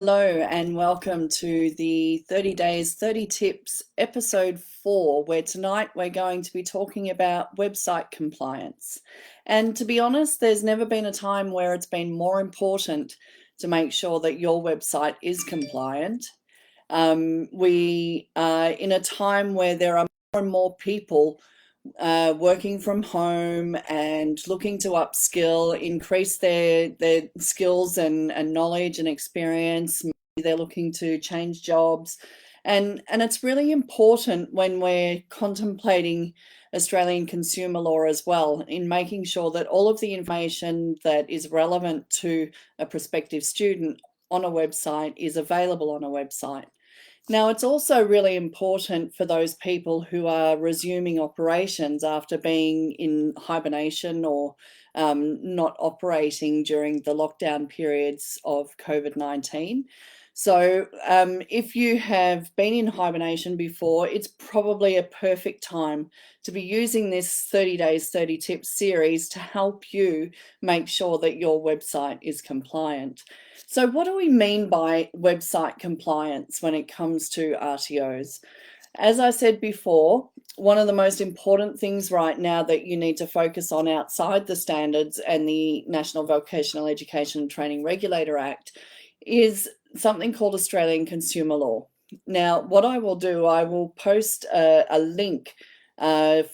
Hello and welcome to the 30 Days, 30 Tips, episode 4, where tonight we're going to be talking about website compliance. And to be honest, there's never been a time where it's been more important to make sure that your website is compliant. We are in a time where there are more and more people working from home and looking to upskill, increase their skills and knowledge and experience. Maybe they're looking to change jobs. And it's really important when we're contemplating Australian consumer law as well, in making sure that all of the information that is relevant to a prospective student on a website is available on a website. Now, it's also really important for those people who are resuming operations after being in hibernation or not operating during the lockdown periods of COVID-19. So, if you have been in hibernation before, it's probably a perfect time to be using this 30 Days, 30 Tips series to help you make sure that your website is compliant. So what do we mean by website compliance when it comes to RTOs? As I said before, one of the most important things right now that you need to focus on outside the standards and the National Vocational Education and Training Regulator Act is something called Australian consumer law. Now, what I will do, I will post a link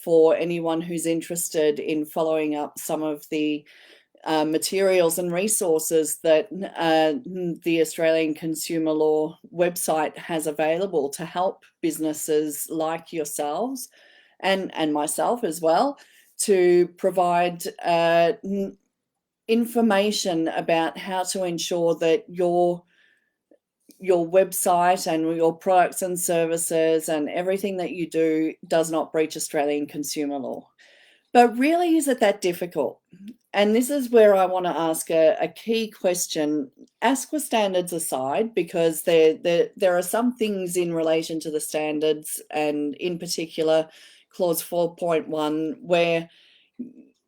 for anyone who's interested in following up some of the materials and resources that the Australian Consumer Law website has available to help businesses like yourselves and myself as well to provide information about how to ensure that your website and your products and services and everything that you do does not breach Australian consumer law. But really, is it that difficult? And this is where I want to ask a key question. ASQA standards aside, because there are some things in relation to the standards, and in particular, clause 4.1, where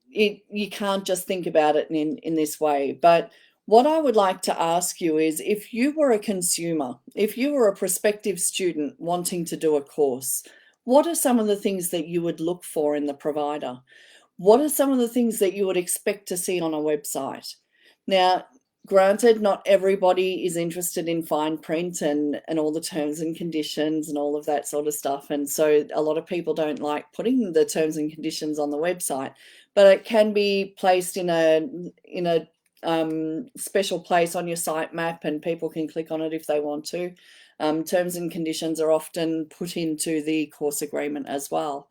you can't just think about it in this way. But what I would like to ask you is, if you were a consumer, if you were a prospective student wanting to do a course, what are some of the things that you would look for in the provider? What are some of the things that you would expect to see on a website? Now, granted, not everybody is interested in fine print and all the terms and conditions and all of that sort of stuff. And so a lot of people don't like putting the terms and conditions on the website, but it can be placed in a special place on your sitemap, and people can click on it if they want to. Terms and conditions are often put into the course agreement as well.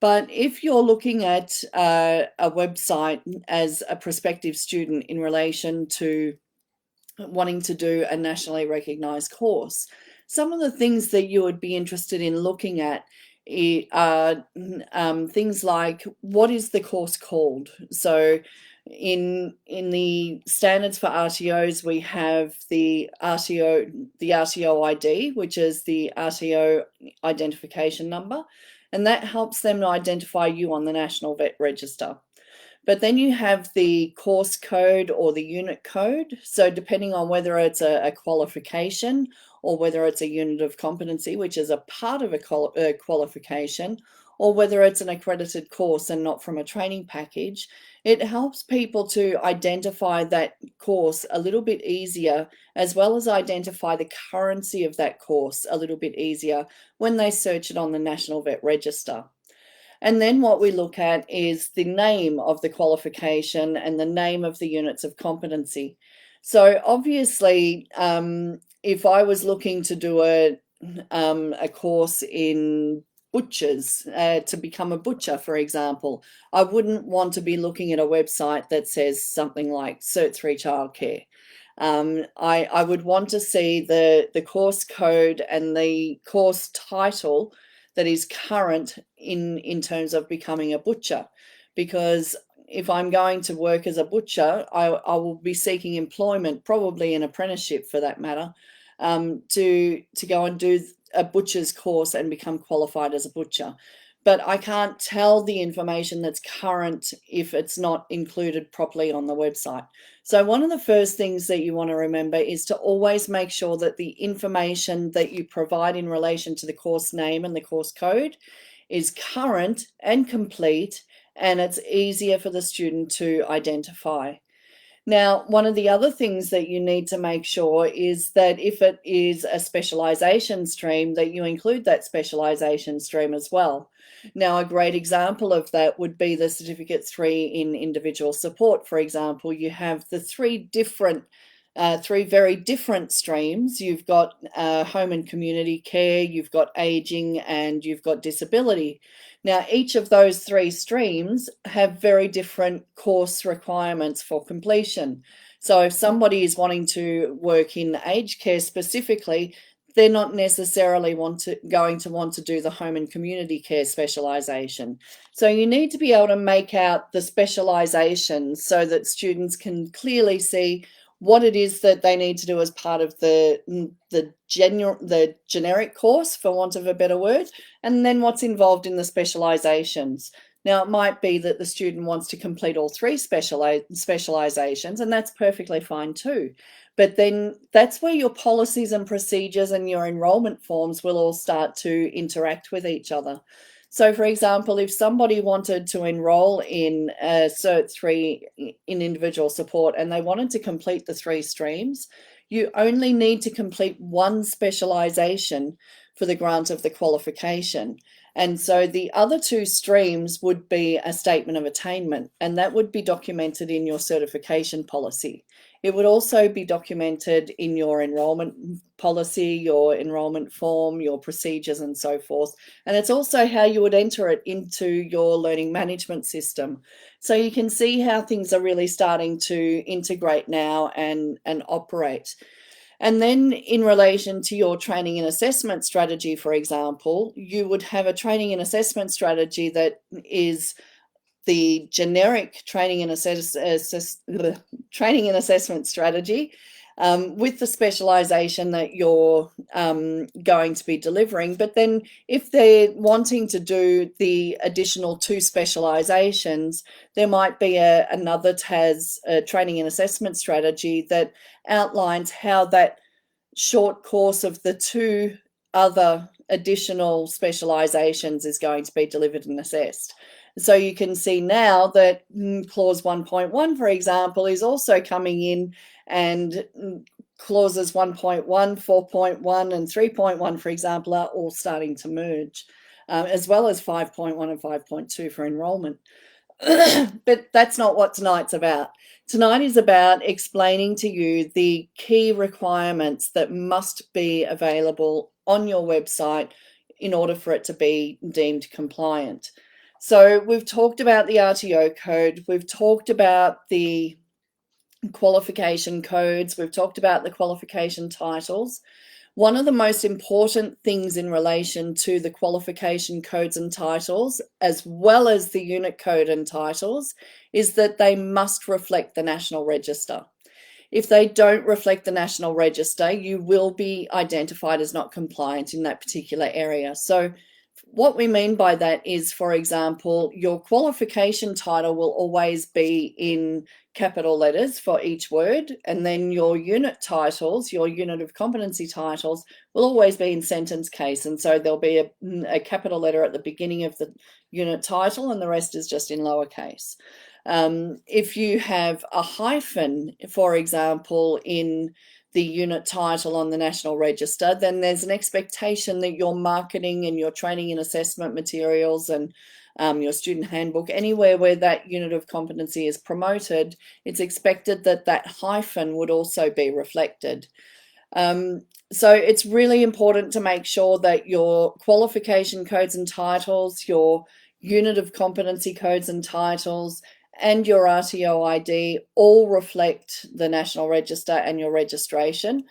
But if you're looking at a website as a prospective student in relation to wanting to do a nationally recognised course, some of the things that you would be interested in looking at are things like, what is the course called? So in the standards for RTOs, we have the RTO ID, which is the RTO identification number, and that helps them to identify you on the National Vet Register. But then you have the course code or the unit code. So depending on whether it's a qualification or whether it's a unit of competency, which is a part of a qualification, or whether it's an accredited course and not from a training package, it helps people to identify that course a little bit easier, as well as identify the currency of that course a little bit easier when they search it on the National Vet Register. And then what we look at is the name of the qualification and the name of the units of competency. So obviously, if I was looking to do a course in butchers, to become a butcher, for example, I wouldn't want to be looking at a website that says something like Cert 3 Childcare. I would want to see the course code and the course title that is current in terms of becoming a butcher, because if I'm going to work as a butcher, I will be seeking employment, probably an apprenticeship for that matter, to go and do a butcher's course and become qualified as a butcher. but I can't tell the information that's current if it's not included properly on the website. So one of the first things that you want to remember is to always make sure that the information that you provide in relation to the course name and the course code is current and complete, and it's easier for the student to identify. Now, one of the other things that you need to make sure is that if it is a specialization stream, that you include that specialization stream as well. Now, a great example of that would be the Certificate 3 in individual support, for example. You have the three very different streams. You've got home and community care, you've got aging, and you've got disability. Now, each of those three streams have very different course requirements for completion. So if somebody is wanting to work in aged care specifically, they're not necessarily going to want to do the home and community care specialization. So you need to be able to make out the specializations so that students can clearly see what it is that they need to do as part of the generic course, for want of a better word, and then what's involved in the specializations. Now, it might be that the student wants to complete all three specializations, and that's perfectly fine too. But then that's where your policies and procedures and your enrollment forms will all start to interact with each other. So, for example, if somebody wanted to enroll in Cert 3 in individual support and they wanted to complete the three streams, you only need to complete one specialization for the grant of the qualification. And so the other two streams would be a statement of attainment, and that would be documented in your certification policy. It would also be documented in your enrollment policy, your enrollment form, your procedures, and so forth. And it's also how you would enter it into your learning management system. So you can see how things are really starting to integrate now and operate. And then in relation to your training and assessment strategy, for example, you would have a training and assessment strategy that is the generic training and assessment strategy with the specialization that you're going to be delivering. But then if they're wanting to do the additional two specializations, there might be another TAS training and assessment strategy that outlines how that short course of the two other additional specializations is going to be delivered and assessed. So you can see now that clause 1.1, for example, is also coming in, and clauses 1.1, 4.1, and 3.1, for example, are all starting to merge, as well as 5.1 and 5.2 for enrollment. But that's not what tonight's about. Tonight is about explaining to you the key requirements that must be available on your website in order for it to be deemed compliant. So we've talked about the RTO code, we've talked about the qualification codes, we've talked about the qualification titles. One of the most important things in relation to the qualification codes and titles, as well as the unit code and titles, is that they must reflect the National Register. If they don't reflect the National Register, you will be identified as not compliant in that particular area. So what we mean by that is, for example, your qualification title will always be in capital letters for each word, and then your unit titles, your unit of competency titles, will always be in sentence case, and so there'll be a capital letter at the beginning of the unit title and the rest is just in lowercase. If you have a hyphen, for example, in the unit title on the National Register, then there's an expectation that your marketing and your training and assessment materials and your student handbook, anywhere where that unit of competency is promoted, it's expected that that hyphen would also be reflected. So it's really important to make sure that your qualification codes and titles, your unit of competency codes and titles, and your RTO ID all reflect the National Register and your registration.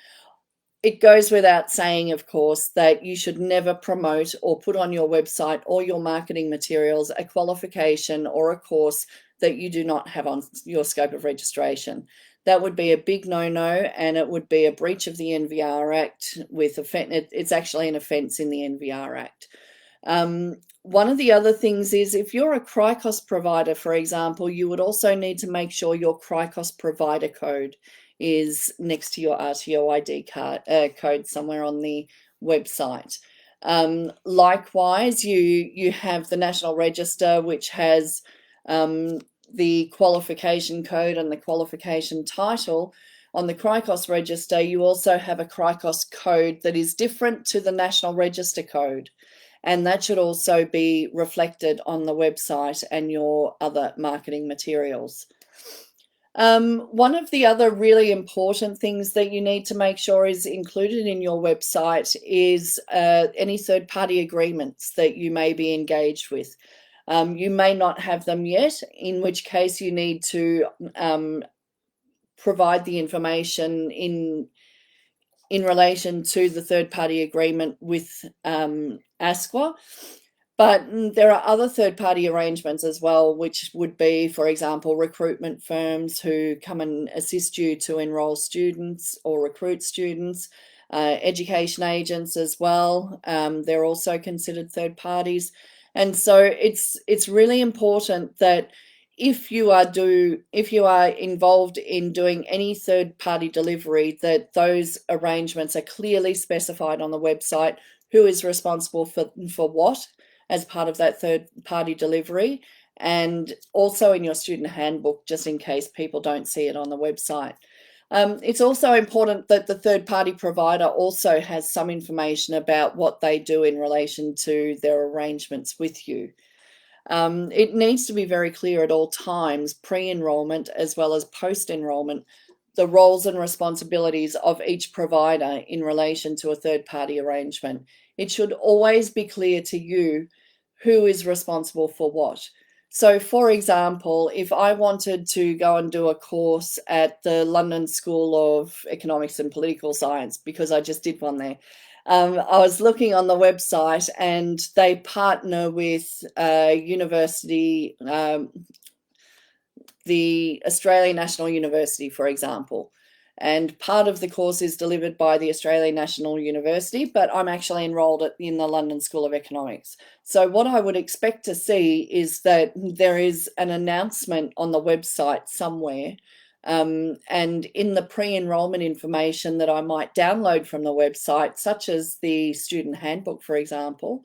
It goes without saying, of course, that you should never promote or put on your website or your marketing materials a qualification or a course that you do not have on your scope of registration. That would be a big no-no, and it would be a breach of the NVR Act with it's actually an offence in the NVR Act. One of the other things is if you're a Crycos provider, for example, you would also need to make sure your Crycos provider code is next to your RTO ID code somewhere on the website. Likewise, you have the National Register, which has the qualification code and the qualification title. On the Crycos register, you also have a Crycos code that is different to the National Register code. And that should also be reflected on the website and your other marketing materials. One of the other really important things that you need to make sure is included in your website is any third-party agreements that you may be engaged with. You may not have them yet, in which case you need to provide the information in relation to the third-party agreement with ASQA. But there are other third-party arrangements as well, which would be, for example, recruitment firms who come and assist you to enroll students or recruit students, education agents as well. They're also considered third parties. And so it's really important that if you are involved in doing any third-party delivery, that those arrangements are clearly specified on the website, who is responsible for what as part of that third-party delivery, and also in your student handbook, just in case people don't see it on the website. It's also important that the third-party provider also has some information about what they do in relation to their arrangements with you. It needs to be very clear at all times, pre-enrollment as well as post-enrollment, the roles and responsibilities of each provider in relation to a third-party arrangement. It should always be clear to you who is responsible for what. So, for example, if I wanted to go and do a course at the London School of Economics and Political Science, because I just did one there, I was looking on the website and they partner with university, the Australian National University, for example. And part of the course is delivered by the Australian National University, but I'm actually enrolled in the London School of Economics. So what I would expect to see is that there is an announcement on the website somewhere, and in the pre-enrollment information that I might download from the website, such as the student handbook, for example,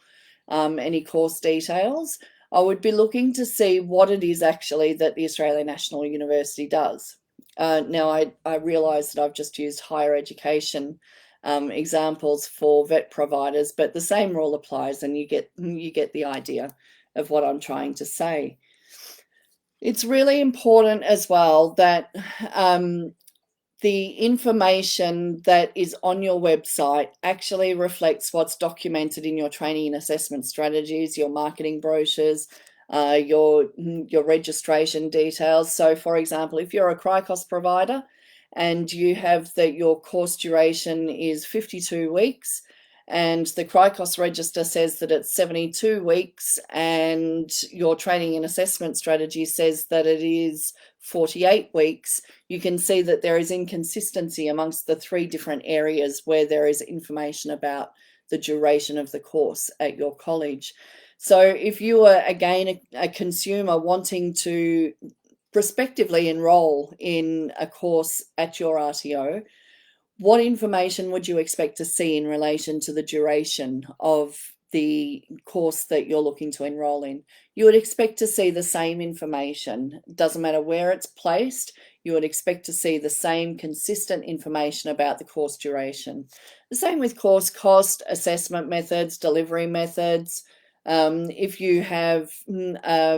any course details, I would be looking to see what it is actually that the Australian National University does. Now, I realise that I've just used higher education examples for vet providers, but the same rule applies, and you get the idea of what I'm trying to say. It's really important as well that the information that is on your website actually reflects what's documented in your training and assessment strategies, your marketing brochures, your registration details. So, for example, if you're a Crycos provider and you have that your course duration is 52 weeks, and the Crycos register says that it's 72 weeks, and your training and assessment strategy says that it is 48 weeks, you can see that there is inconsistency amongst the three different areas where there is information about the duration of the course at your college. So if you are, again, a consumer wanting to prospectively enroll in a course at your RTO, what information would you expect to see in relation to the duration of the course that you're looking to enroll in? You would expect to see the same information. Doesn't matter where it's placed, you would expect to see the same consistent information about the course duration. The same with course cost, assessment methods, delivery methods. If you have,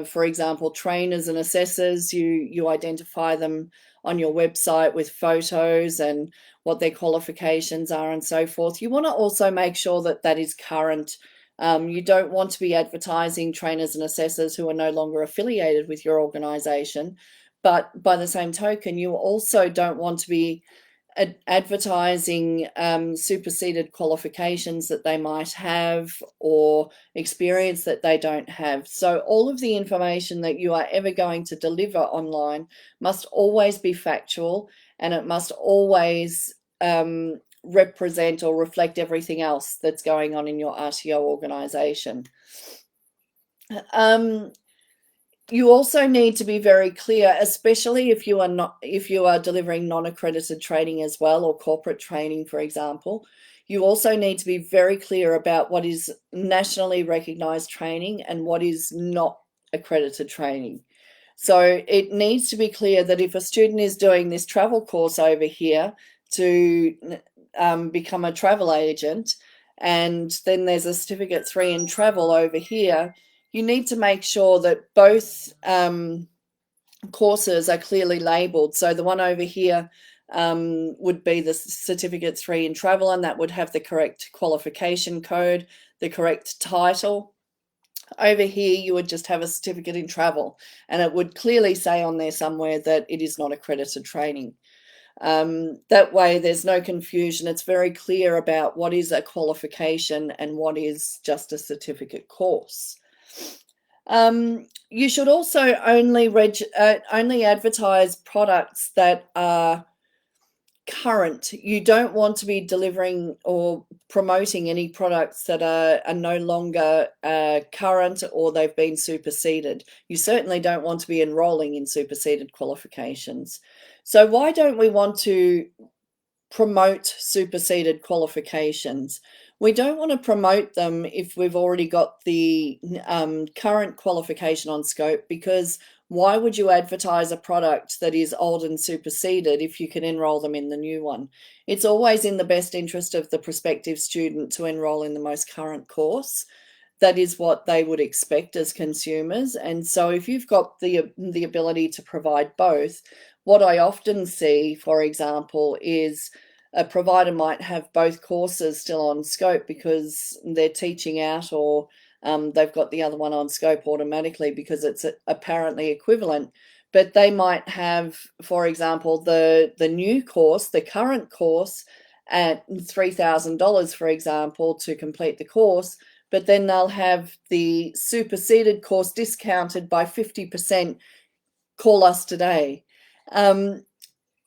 for example, trainers and assessors, you identify them on your website with photos and what their qualifications are and so forth. You want to also make sure that that is current. You don't want to be advertising trainers and assessors who are no longer affiliated with your organisation, but by the same token, you also don't want to be advertising superseded qualifications that they might have or experience that they don't have. So all of the information that you are ever going to deliver online must always be factual, and it must always represent or reflect everything else that's going on in your RTO organization. You also need to be very clear, especially if you are delivering non-accredited training as well, or corporate training, for example. You also need to be very clear about what is nationally recognized training and what is not accredited training. So it needs to be clear that if a student is doing this travel course over here to become a travel agent, and then there's a Certificate 3 in travel over here, you need to make sure that both courses are clearly labelled. So the one over here would be the Certificate 3 in travel, and that would have the correct qualification code, the correct title. Over here, you would just have a certificate in travel, and it would clearly say on there somewhere that it is not accredited training. That way, there's no confusion. It's very clear about what is a qualification and what is just a certificate course. You should also only advertise products that are current. You don't want to be delivering or promoting any products that are no longer current, or they've been superseded. You certainly don't want to be enrolling in superseded qualifications. So why don't we want to promote superseded qualifications? We don't want to promote them if we've already got the current qualification on scope, because why would you advertise a product that is old and superseded if you can enroll them in the new one? It's always in the best interest of the prospective student to enroll in the most current course. That is what they would expect as consumers. And so if you've got the ability to provide both, what I often see, for example, is a provider might have both courses still on scope because they're teaching out, or they've got the other one on scope automatically because it's apparently equivalent. But they might have, for example, the new course, the current course, at $3,000, for example, to complete the course, but then they'll have the superseded course discounted by 50%. Call us today.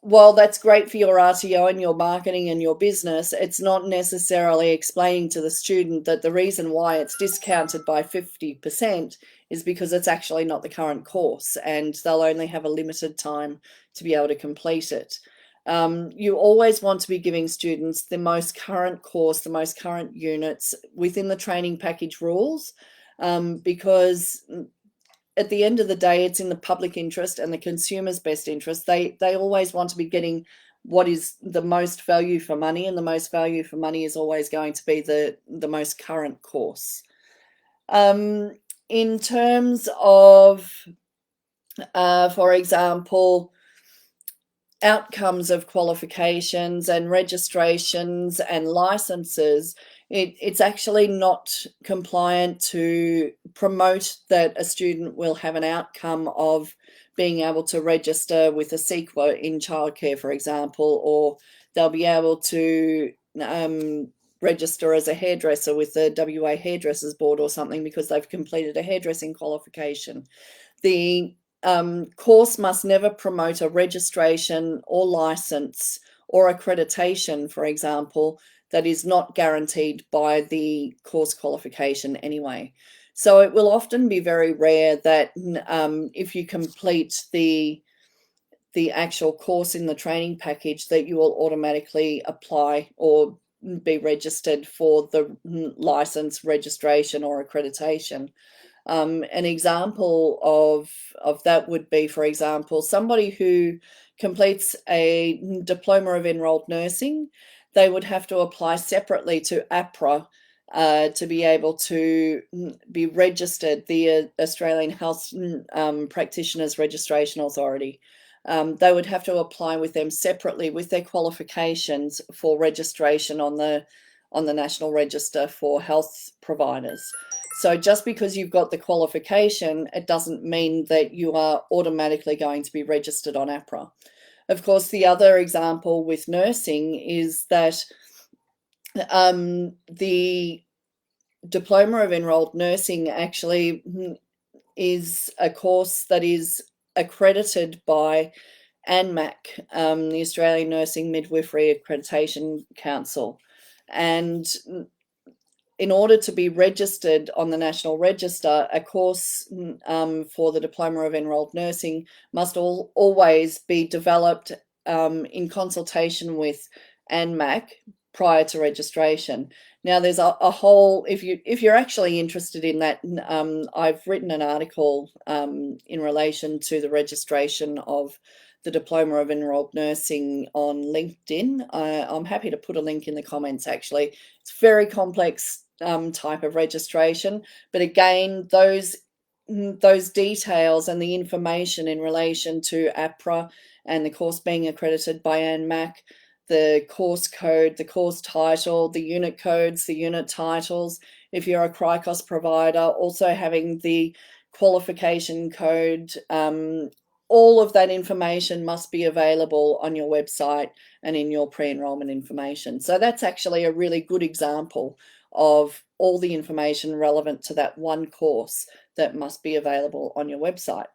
While that's great for your RTO and your marketing and your business, it's not necessarily explaining to the student that the reason why it's discounted by 50% is because it's actually not the current course, and they'll only have a limited time to be able to complete it. You always want to be giving students the most current course, the most current units within the training package rules, because at the end of the day, it's in the public interest and the consumer's best interest. They always want to be getting what is the most value for money, and the most value for money is always going to be the most current course. In terms of, for example, outcomes of qualifications and registrations and licenses, it's actually not compliant to promote that a student will have an outcome of being able to register with a CEQA in childcare, for example, or they'll be able to register as a hairdresser with the WA Hairdressers Board or something because they've completed a hairdressing qualification. The course must never promote a registration or license or accreditation, for example, that is not guaranteed by the course qualification anyway. So it will often be very rare that if you complete the actual course in the training package, that you will automatically apply or be registered for the license, registration, or accreditation. An example of that would be, for example, somebody who completes a diploma of enrolled nursing. They would have to apply separately to APRA to be able to be registered, the Australian Health Practitioners Registration Authority. They would have to apply with them separately with their qualifications for registration on the National Register for Health Providers. So just because you've got the qualification, it doesn't mean that you are automatically going to be registered on APRA. Of course, the other example with nursing is that the Diploma of Enrolled Nursing actually is a course that is accredited by ANMAC, the Australian Nursing Midwifery Accreditation Council. And in order to be registered on the National Register, a course for the Diploma of Enrolled Nursing must always be developed in consultation with ANMAC prior to registration. Now, there's a whole, if you're actually interested in that, I've written an article in relation to the registration of the Diploma of Enrolled Nursing on LinkedIn. I'm happy to put a link in the comments, actually. It's very complex type of registration, but again, those details and the information in relation to APRA and the course being accredited by ANMAC, the course code, the course title, the unit codes, the unit titles. If you're a Crycos provider, also having the qualification code, all of that information must be available on your website and in your pre-enrollment information. So that's actually a really good example of all the information relevant to that one course that must be available on your website.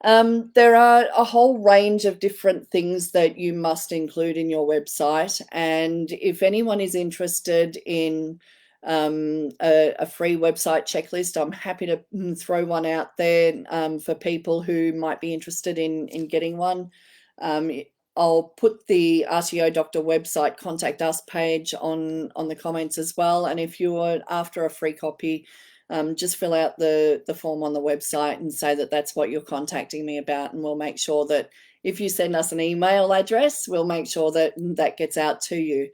There are a whole range of different things that you must include in your website, and if anyone is interested in a free website checklist, I'm happy to throw one out there for people who might be interested in getting one. I'll put the RTO Doctor website contact us page on the comments as well, and if you're after a free copy, just fill out the form on the website and say that that's what you're contacting me about, and we'll make sure that if you send us an email address, we'll make sure that that gets out to you.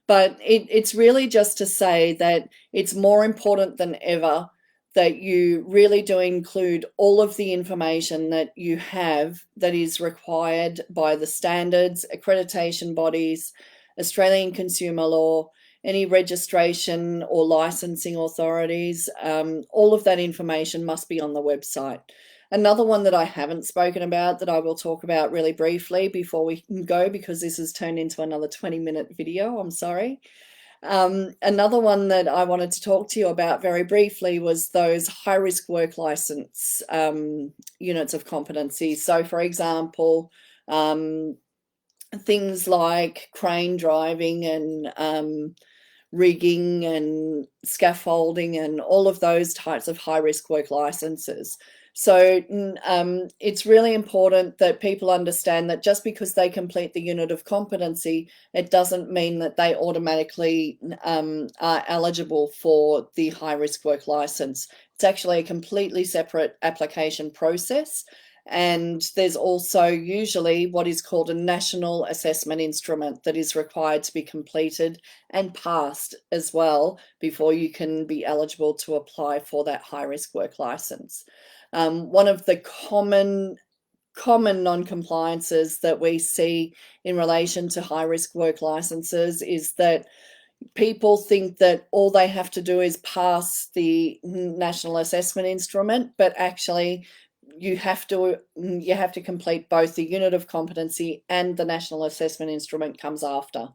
But it's really just to say that it's more important than ever that you really do include all of the information that you have that is required by the standards, accreditation bodies, Australian consumer law, any registration or licensing authorities. All of that information must be on the website. Another one that I haven't spoken about that I will talk about really briefly before we can go, because this has turned into another 20-minute video, I'm sorry. Another one that I wanted to talk to you about very briefly was those high-risk work license units of competency. So, for example, things like crane driving and rigging and scaffolding and all of those types of high-risk work licenses. So it's really important that people understand that just because they complete the unit of competency, it doesn't mean that they automatically are eligible for the high-risk work license. It's actually a completely separate application process. And there's also usually what is called a national assessment instrument that is required to be completed and passed as well before you can be eligible to apply for that high-risk work license. One of the common non-compliances that we see in relation to high-risk work licenses is that people think that all they have to do is pass the national assessment instrument, but actually you have to complete both the unit of competency and the national assessment instrument comes after.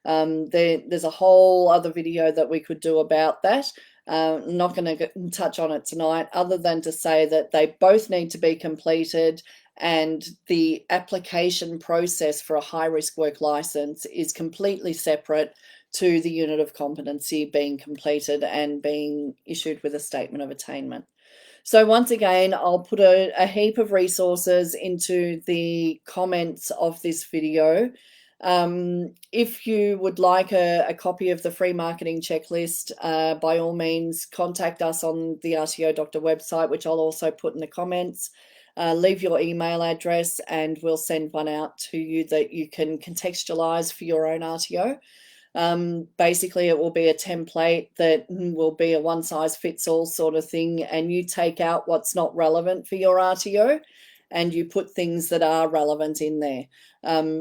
There's a whole other video that we could do about that. I'm not going to touch on it tonight, other than to say that they both need to be completed, and the application process for a high-risk work license is completely separate to the unit of competency being completed and being issued with a statement of attainment. So once again, I'll put a heap of resources into the comments of this video. If you would like a copy of the free marketing checklist, by all means, contact us on the RTO Doctor website, which I'll also put in the comments. Leave your email address and we'll send one out to you that you can contextualize for your own RTO. Basically, it will be a template that will be a one-size-fits-all sort of thing, and you take out what's not relevant for your RTO and you put things that are relevant in there.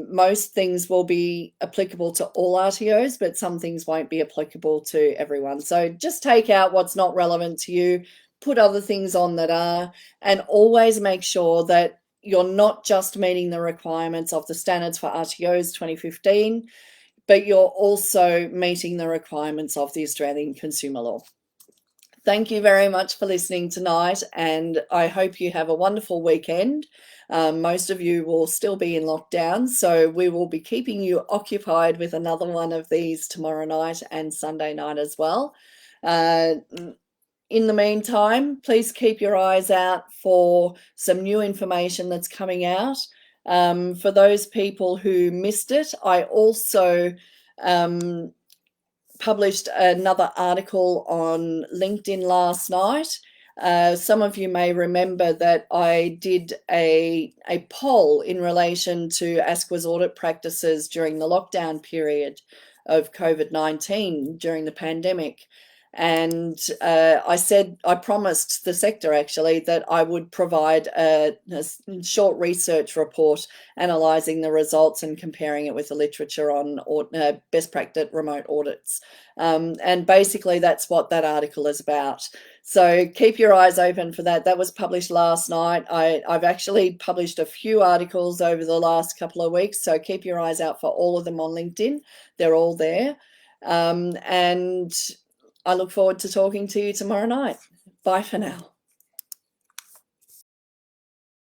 Most things will be applicable to all RTOs, but some things won't be applicable to everyone. So just take out what's not relevant to you, put other things on that are, and always make sure that you're not just meeting the requirements of the standards for RTOs 2015, but you're also meeting the requirements of the Australian consumer law. Thank you very much for listening tonight, and I hope you have a wonderful weekend. Most of you will still be in lockdown, so we will be keeping you occupied with another one of these tomorrow night and Sunday night as well. In the meantime, please keep your eyes out for some new information that's coming out. For those people who missed it, I also published another article on LinkedIn last night. Some of you may remember that I did a poll in relation to ASQA's audit practices during the lockdown period of COVID-19 during the pandemic. And I promised the sector actually that I would provide a short research report analysing the results and comparing it with the literature on best practice remote audits. And basically that's what that article is about. So keep your eyes open for that. That was published last night. I've actually published a few articles over the last couple of weeks, so keep your eyes out for all of them on LinkedIn. They're all there. And I look forward to talking to you tomorrow night. Bye for now.